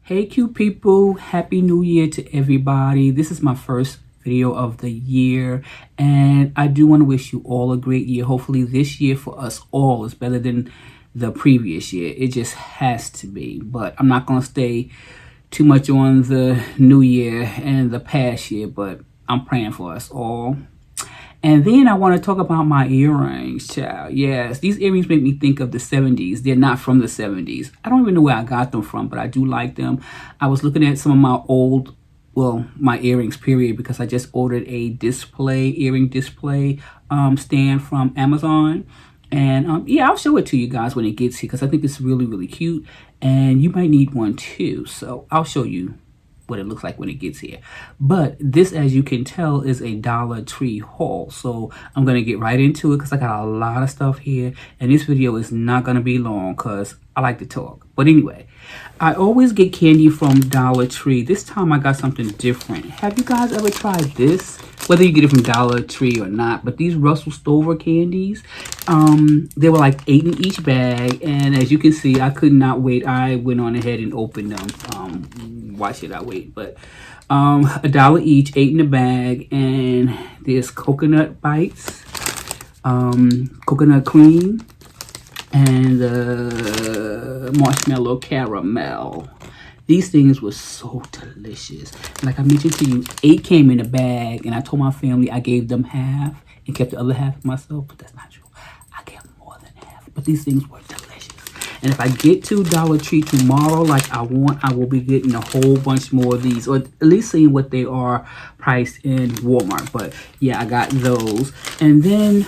Hey cute people, happy new year to everybody. This is my first video of the year and I do want to wish you all a great year. Hopefully this year for us all is better than the previous year. It just has to be, but I'm not going to stay too much on the new year and the past year, but I'm praying for us all. And then I want to talk about my earrings, child. Yes, these earrings make me think of the 70s. They're not from the 70s. I don't even know where I got them from, but I do like them. I was looking at some of my old, well, my earrings, period, because I just ordered a earring display stand from Amazon. And yeah, I'll show it to you guys when it gets here because I think it's really, really cute. And you might need one too. So I'll show you what it looks like when it gets here. But this, as you can tell, is a Dollar Tree haul. So I'm going to get right into it because I got a lot of stuff here. And this video is not going to be long because I like to talk. But anyway, I always get candy from Dollar Tree. This time I got something different. Have you guys ever tried this? Whether you get it from Dollar Tree or not, but these Russell Stover candies, they were like 8 in each bag, and as you can see, I could not wait. I went on ahead and opened them. Why should I wait? But $1 each, 8 in the bag, and there's coconut bites, coconut cream, and marshmallow caramel. These things were so delicious. Like I mentioned to you, 8 came in a bag, and I told my family I gave them half and kept the other half myself, but that's not true. I gave more than half, but these things were delicious. And if I get to Dollar Tree tomorrow like I want, I will be getting a whole bunch more of these, or at least seeing what they are priced in Walmart. But yeah, I got those. And then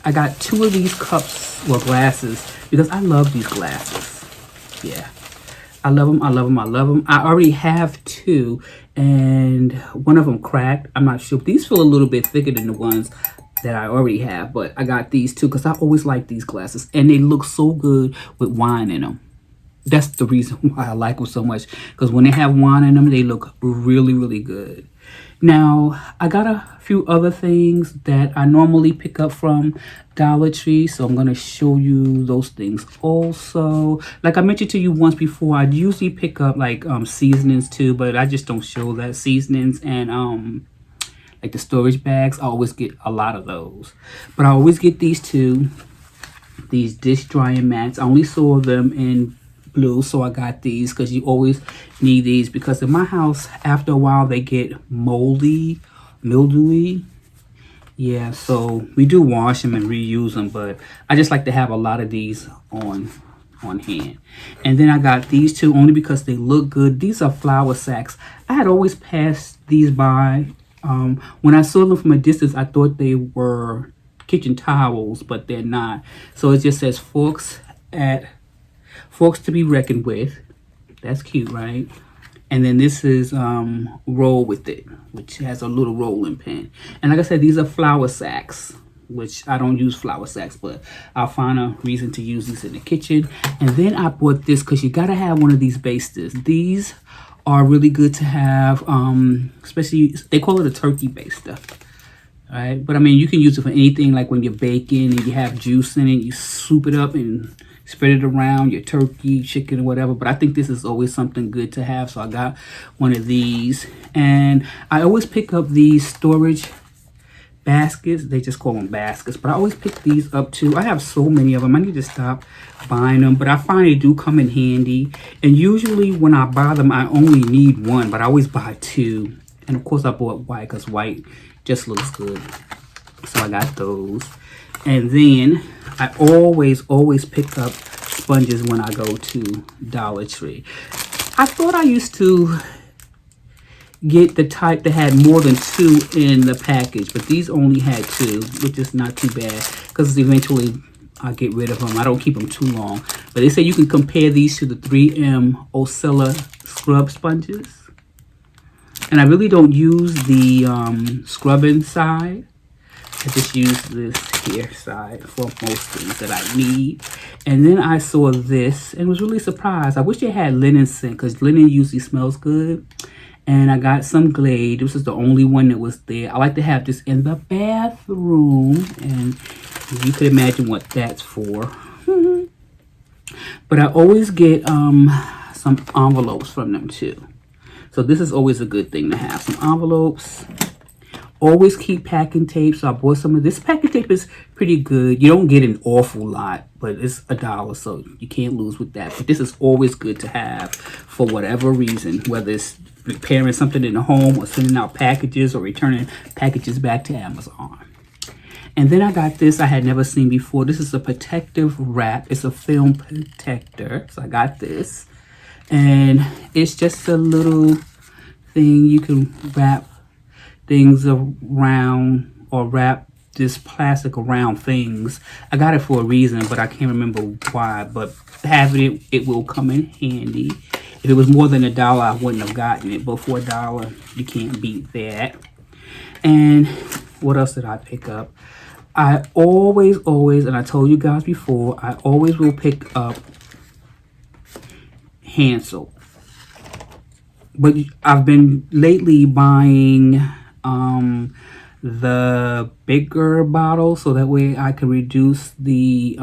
I got 2 of these cups or glasses because I love these glasses. Yeah. I love them, I love them, I love them. I already have 2, and one of them cracked. I'm not sure. These feel a little bit thicker than the ones that I already have, but I got these 2 because I always like these glasses, and they look so good with wine in them. That's the reason why I like them so much, because when they have wine in them, they look really, really good. Now, I got a few other things that I normally pick up from Dollar Tree, so I'm going to show you those things also. Like I mentioned to you once before, I usually pick up like seasonings too, but I just don't show that. Seasonings and like the storage bags, I always get a lot of those. But I always get these 2, these dish drying mats. I only saw them in blue, so I got these because you always need these, because in my house after a while they get moldy, mildewy. Yeah, so we do wash them and reuse them, but I just like to have a lot of these on hand. And then I got these 2 only because they look good. These are flour sacks. I had always passed these by. When I saw them from a distance, I thought they were kitchen towels, but they're not. So it just says forks to be reckoned with. That's cute, right? And then this is roll with it, which has a little rolling pin. And like I said, these are flour sacks, which I don't use flour sacks, but I'll find a reason to use these in the kitchen. And then I bought this because you gotta have one of these basters. These are really good to have, especially they call it a turkey baster. All right, but I mean you can use it for anything, like when you're baking and you have juice in it, you soup it up and spread it around your turkey, chicken, or whatever. But I think this is always something good to have, so I got one of these. And I always pick up these storage baskets. They just call them baskets, but I always pick these up too. I have so many of them. I need to stop buying them, but I find they do come in handy. And usually when I buy them, I only need 1, but I always buy 2. And of course I bought white because white just looks good, so I got those. And then I always pick up sponges when I go to Dollar Tree. I thought I used to get the type that had more than 2 in the package, but these only had 2, which is not too bad because eventually I'll get rid of them. I don't keep them too long. But they say you can compare these to the 3M Ocella scrub sponges. And I really don't use the scrubbing side. I just use this here side for most things that I need. And then I saw this and was really surprised. I wish they had linen scent because linen usually smells good. And I got some Glade. This is the only one that was there. I like to have this in the bathroom. And you can imagine what that's for. But I always get some envelopes from them too. So this is always a good thing to have, some envelopes. Always keep packing tape. So I bought some of this. Packing tape is pretty good. You don't get an awful lot, but it's $1, so you can't lose with that. But this is always good to have for whatever reason, whether it's repairing something in the home or sending out packages or returning packages back to Amazon. And then I got this I had never seen before. This is a protective wrap. It's a film protector. So I got this. And it's just a little thing you can wrap things around, or wrap this plastic around things. I got it for a reason, but I can't remember why. But having it will come in handy. If it was more than $1, I wouldn't have gotten it. But for $1, you can't beat that. And what else did I pick up? I always, and I told you guys before, I always will pick up hand soap. But I've been lately buying the bigger bottle, so that way I can reduce the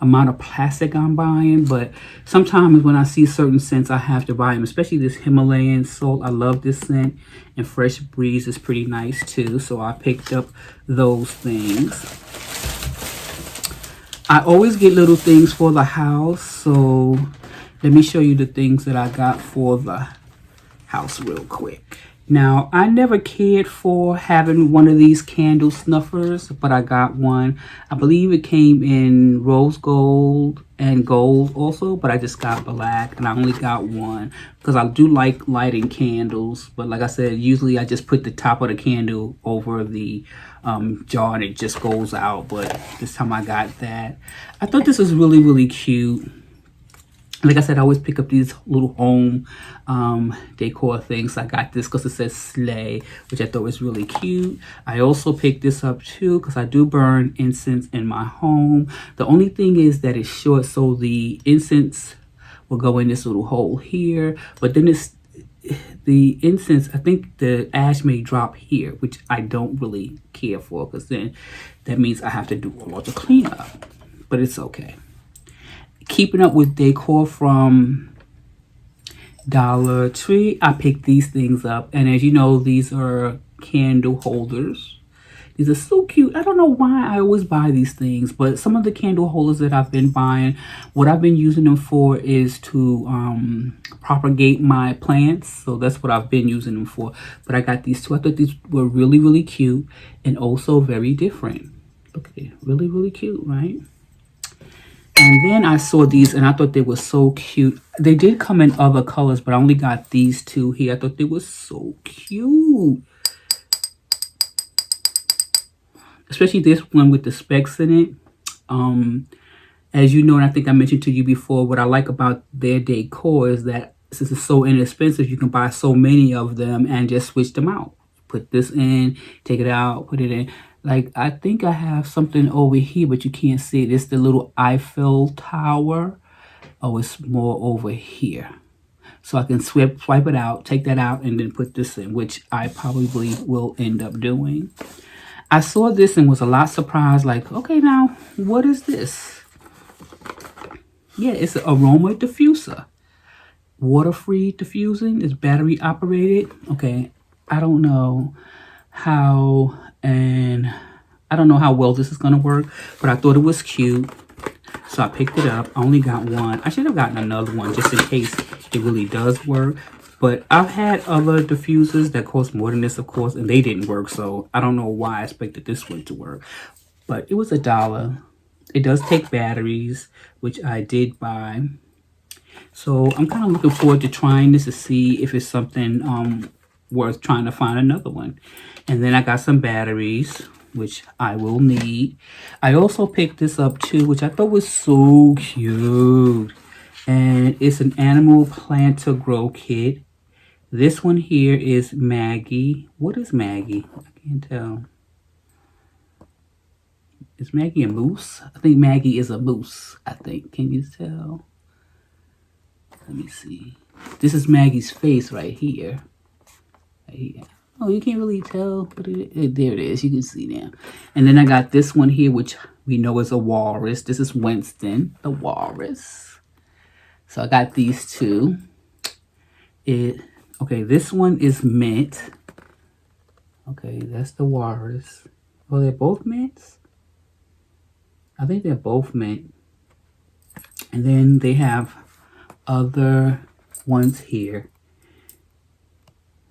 amount of plastic I'm buying. But sometimes when I see certain scents, I have to buy them, especially this Himalayan Salt. I love this scent, and Fresh Breeze is pretty nice too, so I picked up those things. I always get little things for the house, so let me show you the things that I got for the house real quick. Now, I never cared for having one of these candle snuffers, but I got one. I believe it came in rose gold and gold also, but I just got black, and I only got one because I do like lighting candles. But like I said, usually I just put the top of the candle over the jar and it just goes out. But this time I got that. I thought this was really, really cute. Like I said, I always pick up these little home decor things. I got this because it says Slay, which I thought was really cute. I also picked this up too because I do burn incense in my home. The only thing is that it's short, so the incense will go in this little hole here. But then it's the incense, I think the ash may drop here, which I don't really care for because then that means I have to do a lot of cleanup. But it's okay. Keeping up with decor from Dollar Tree, I picked these things up, and as you know, these are candle holders. These are so cute. I don't know why I always buy these things, but some of the candle holders that I've been buying, what I've been using them for is to propagate my plants. So that's what I've been using them for. But I got these two. I thought these were really, really cute and also very different. Okay, really, really cute, right? And then I saw these and I thought they were so cute. They did come in other colors, but I only got these two here. I thought they were so cute. Especially this one with the specks in it. As you know, and I think I mentioned to you before, what I like about their decor is that since it's so inexpensive, you can buy so many of them and just switch them out. Put this in, take it out, put it in. Like, I think I have something over here, but you can't see it. It's the little Eiffel Tower. Oh, it's more over here. So I can swipe it out, take that out, and then put this in, which I probably will end up doing. I saw this and was a lot surprised, like, okay, now, what is this? Yeah, it's an Aroma Diffuser. Water-free diffusing. It's battery operated. Okay, I don't know how... And I don't know how well this is going to work, but I thought it was cute. So I picked it up. I only got one. I should have gotten another one just in case it really does work. But I've had other diffusers that cost more than this, of course, and they didn't work. So I don't know why I expected this one to work. But it was $1. It does take batteries, which I did buy. So I'm kind of looking forward to trying this to see if it's something worth trying to find another one. And then I got some batteries, which I will need. I also picked this up too, which I thought was so cute. And it's an animal plant to grow kit. This one here is Maggie. What is Maggie? I can't tell. Is Maggie a moose? I think Maggie is a moose, I think. Can you tell? Let me see. This is Maggie's face right here. Right here. Oh, you can't really tell, but there it is. You can see now. And then I got this one here, which we know is a walrus. This is Winston, the walrus. So I got these two. Okay, this one is mint. Okay, that's the walrus. Oh, they're both mints? I think they're both mint. And then they have other ones here.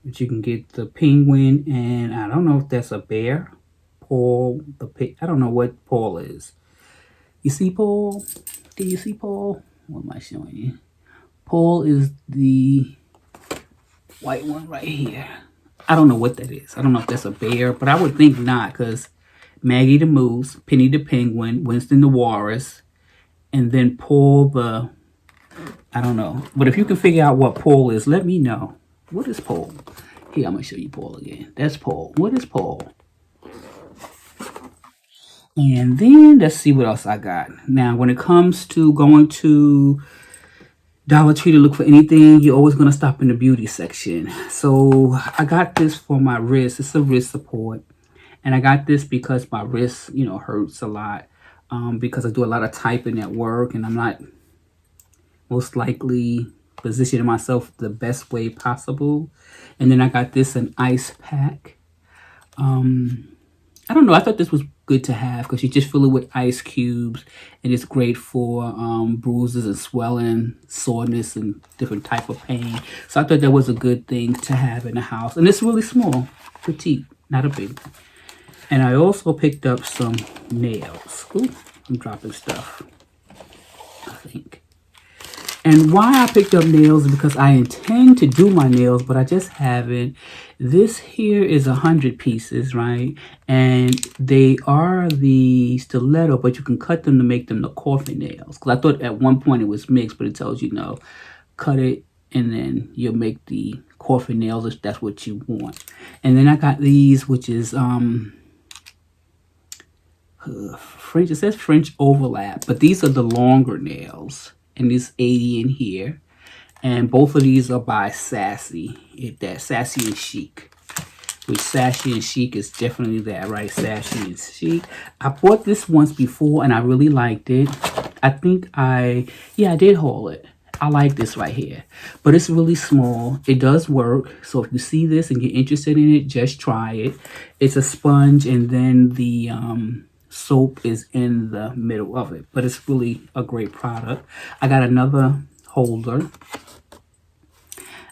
But you can get the penguin, and I don't know if that's a bear. Paul, I don't know what Paul is. You see Paul? Do you see Paul? What am I showing you? Paul is the white one right here. I don't know what that is. I don't know if that's a bear, but I would think not, because Maggie the moose, Penny the penguin, Winston the walrus, and then Paul the, I don't know. But if you can figure out what Paul is, let me know. What is Paul? Here, I'm going to show you Paul again. That's Paul. What is Paul? And then let's see what else I got. Now, when it comes to going to Dollar Tree to look for anything, you're always going to stop in the beauty section. So I got this for my wrist. It's a wrist support. And I got this because my wrist, you know, hurts a lot. Because I do a lot of typing at work, and I'm not most likely positioning myself the best way possible. And then I got this an ice pack. I don't know. I thought this was good to have because you just fill it with ice cubes, and it's great for bruises and swelling, soreness, and different type of pain. So I thought that was a good thing to have in the house. And it's really small, petite, not a big one. And I also picked up some nails. Ooh, I'm dropping stuff, I think. And why I picked up nails is because I intend to do my nails, but I just haven't. This here is 100 pieces, right? And they are the stiletto, but you can cut them to make them the coffin nails. Because I thought at one point it was mixed, but it tells you no. Cut it, and then you'll make the coffin nails if that's what you want. And then I got these, which is French. It says French overlap, but these are the longer nails. And there's 80 in here. And both of these are by Sassy. That's Sassy and Chic. Which Sassy and Chic is definitely that, right? Sassy and Chic. I bought this once before and I really liked it. I think I did haul it. I like this right here. But it's really small. It does work. So if you see this and you're interested in it, just try it. It's a sponge, and then the soap is in the middle of it, but it's really a great product. I got another holder.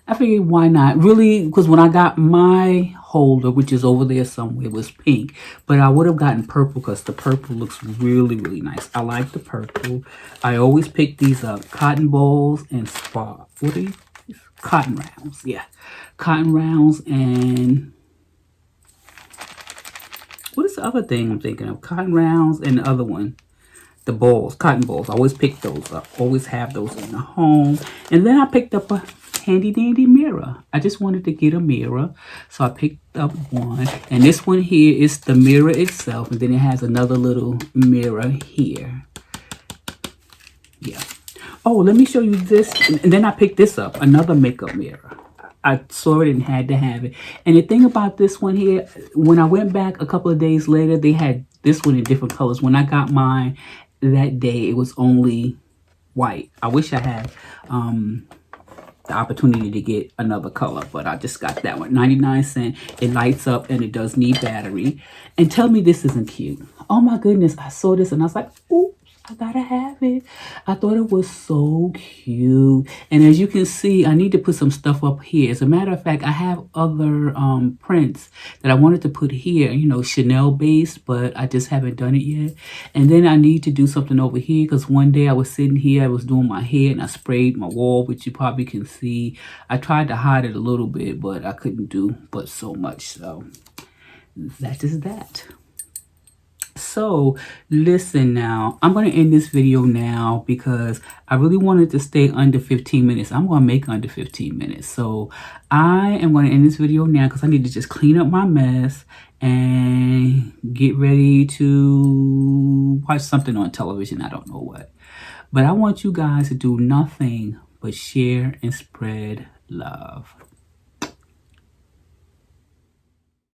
I figured why not, really, because when I got my holder, which is over there somewhere, it was pink, but I would have gotten purple because the purple looks really, really nice. I like the purple. I always pick these up, cotton balls and spa. What are these? Cotton rounds. Yeah, cotton rounds. And what is the other thing I'm thinking of? Cotton rounds, and the other one, the balls, cotton balls. I always pick those up. Always have those in the home. And then I picked up a handy dandy mirror. I just wanted to get a mirror, so I picked up one. And this one here is the mirror itself, and then it has another little mirror here. Yeah. Oh, let me show you this. And then I picked this up, another makeup mirror. I saw it and had to have it. And the thing about this one here, when I went back a couple of days later, they had this one in different colors. When I got mine that day, it was only white. I wish I had the opportunity to get another color, but I just got that one. 99 cents. It lights up and it does need battery. And tell me this isn't cute. Oh my goodness, I saw this and I was like, ooh, I gotta have it. I thought it was so cute. And as you can see, I need to put some stuff up here. As a matter of fact, I have other prints that I wanted to put here, you know, Chanel based, but I just haven't done it yet. And then I need to do something over here because one day I was sitting here, I was doing my hair and I sprayed my wall, which you probably can see. I tried to hide it a little bit, but I couldn't do but so much. So that is that. So listen now, I'm going to end this video now because I really wanted to stay under 15 minutes. I'm going to make under 15 minutes. So I am going to end this video now because I need to just clean up my mess and get ready to watch something on television. I don't know what. But I want you guys to do nothing but share and spread love.